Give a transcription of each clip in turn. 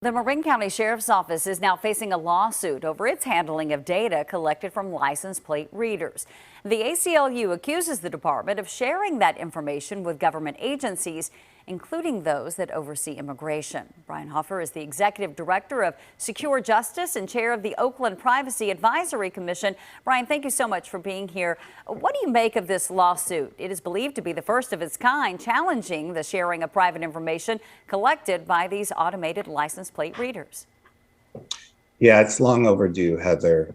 The Marin County Sheriff's Office is now facing a lawsuit over its handling of data collected from license plate readers. The ACLU accuses the department of sharing that information with government agencies, including those that oversee immigration. Brian Hoffer is the executive director of Secure Justice and chair of the Oakland Privacy Advisory Commission. Brian, thank you so much for being here. What do you make of this lawsuit? It is believed to be the first of its kind, challenging the sharing of private information collected by these automated license plate readers. Yeah, it's long overdue, Heather.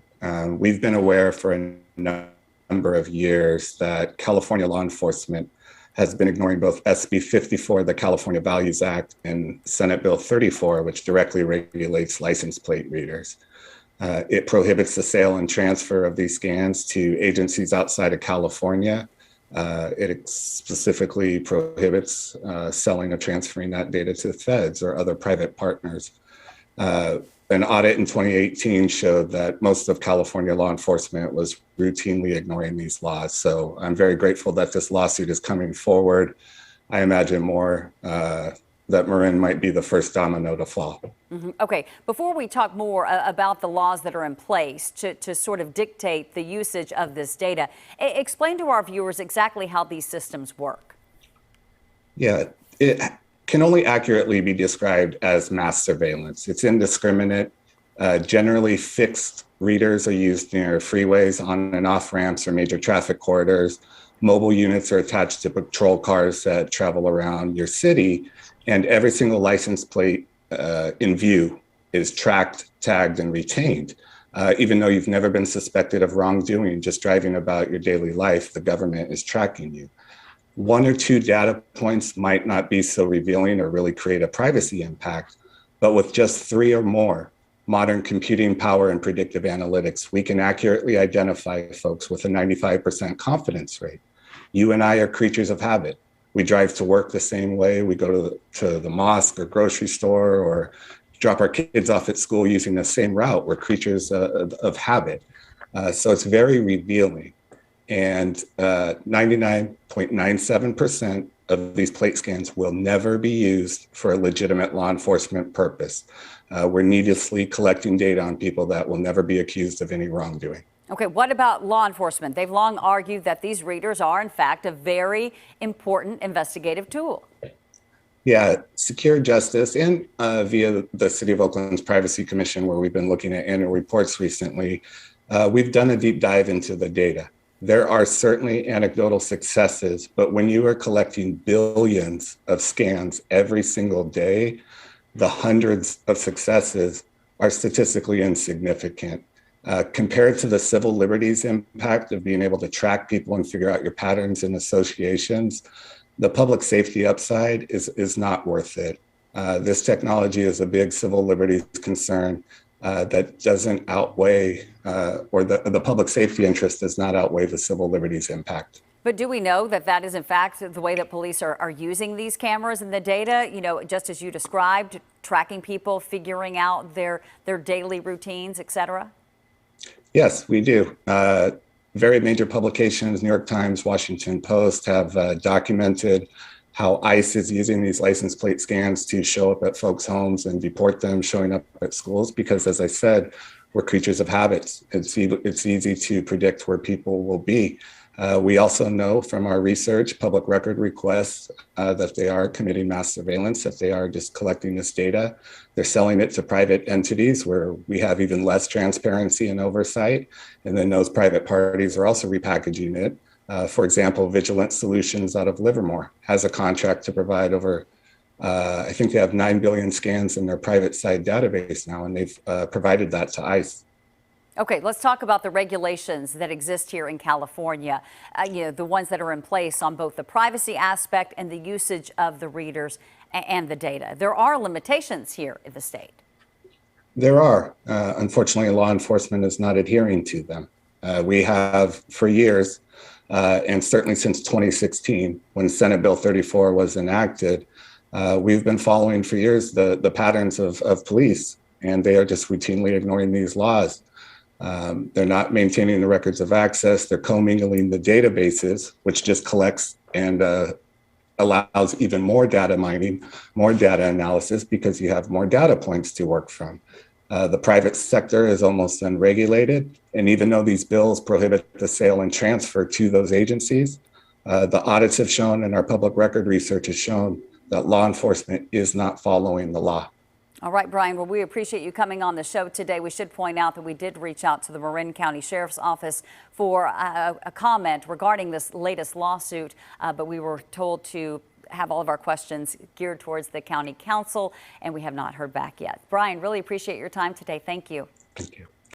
We've been aware for a number of years that California law enforcement has been ignoring both SB 54, the California Values Act, and Senate Bill 34, which directly regulates license plate readers. It prohibits the sale and transfer of these scans to agencies outside of California. It specifically prohibits selling or transferring that data to the feds or other private partners. An audit in 2018 showed that most of California law enforcement was routinely ignoring these laws. So I'm very grateful that this lawsuit is coming forward. I imagine more that Marin might be the first domino to fall. Okay, before we talk more about the laws that are in place to sort of dictate the usage of this data, explain to our viewers exactly how these systems work. Yeah, it can only accurately be described as mass surveillance. It's indiscriminate. Generally fixed readers are used near freeways, on and off ramps, or major traffic corridors. Mobile units are attached to patrol cars that travel around your city, and every single license plate in view is tracked, tagged, and retained. Even though you've never been suspected of wrongdoing, just driving about your daily life, the government is tracking you. One or two data points might not be so revealing or really create a privacy impact, but with just three or more, modern computing power and predictive analytics, we can accurately identify folks with a 95% confidence rate. You and I are creatures of habit. We drive to work the same way. We go to the mosque or grocery store or drop our kids off at school using the same route. We're creatures of habit. So it's very revealing. And 99.97% of these plate scans will never be used for a legitimate law enforcement purpose. We're needlessly collecting data on people that will never be accused of any wrongdoing. Okay, what about law enforcement? They've long argued that these readers are, in fact, a very important investigative tool. Yeah, Secure Justice and via the City of Oakland's Privacy Commission, where we've been looking at annual reports recently, we've done a deep dive into the data. There are certainly anecdotal successes, but when you are collecting billions of scans every single day, the hundreds of successes are statistically insignificant. Compared to the civil liberties impact of being able to track people and figure out your patterns and associations, the public safety upside is not worth it. This technology is a big civil liberties concern that doesn't outweigh, or the public safety interest does not outweigh the civil liberties impact. But do we know that that is, in fact, the way that police are using these cameras and the data, you know, just as you described, tracking people, figuring out their daily routines, et cetera? Yes, we do. Very major publications, New York Times, Washington Post, have documented how ICE is using these license plate scans to show up at folks' homes and deport them, showing up at schools, because, as I said, we're creatures of habits. It's easy to predict where people will be. We also know from our research, public record requests, that they are committing mass surveillance, that they are just collecting this data. They're selling it to private entities where we have even less transparency and oversight. And then those private parties are also repackaging it. For example, Vigilant Solutions out of Livermore has a contract to provide over, I think they have 9 billion scans in their private side database now, and they've provided that to ICE. Okay, let's talk about the regulations that exist here in California, you know, the ones that are in place on both the privacy aspect and the usage of the readers and the data. There are limitations here in the state. There are. Unfortunately, law enforcement is not adhering to them. We have for years, and certainly since 2016, when Senate Bill 34 was enacted, we've been following for years the patterns of police, and they are just routinely ignoring these laws. They're not maintaining the records of access. They're commingling the databases, which just collects and allows even more data mining, more data analysis, because you have more data points to work from. The private sector is almost unregulated. And even though these bills prohibit the sale and transfer to those agencies, the audits have shown and our public record research has shown that law enforcement is not following the law. All right, Brian, well, we appreciate you coming on the show today. We should point out that we did reach out to the Marin County Sheriff's Office for a comment regarding this latest lawsuit, but we were told to have all of our questions geared towards the county council, and we have not heard back yet. Brian, really appreciate your time today. Thank you. Thank you.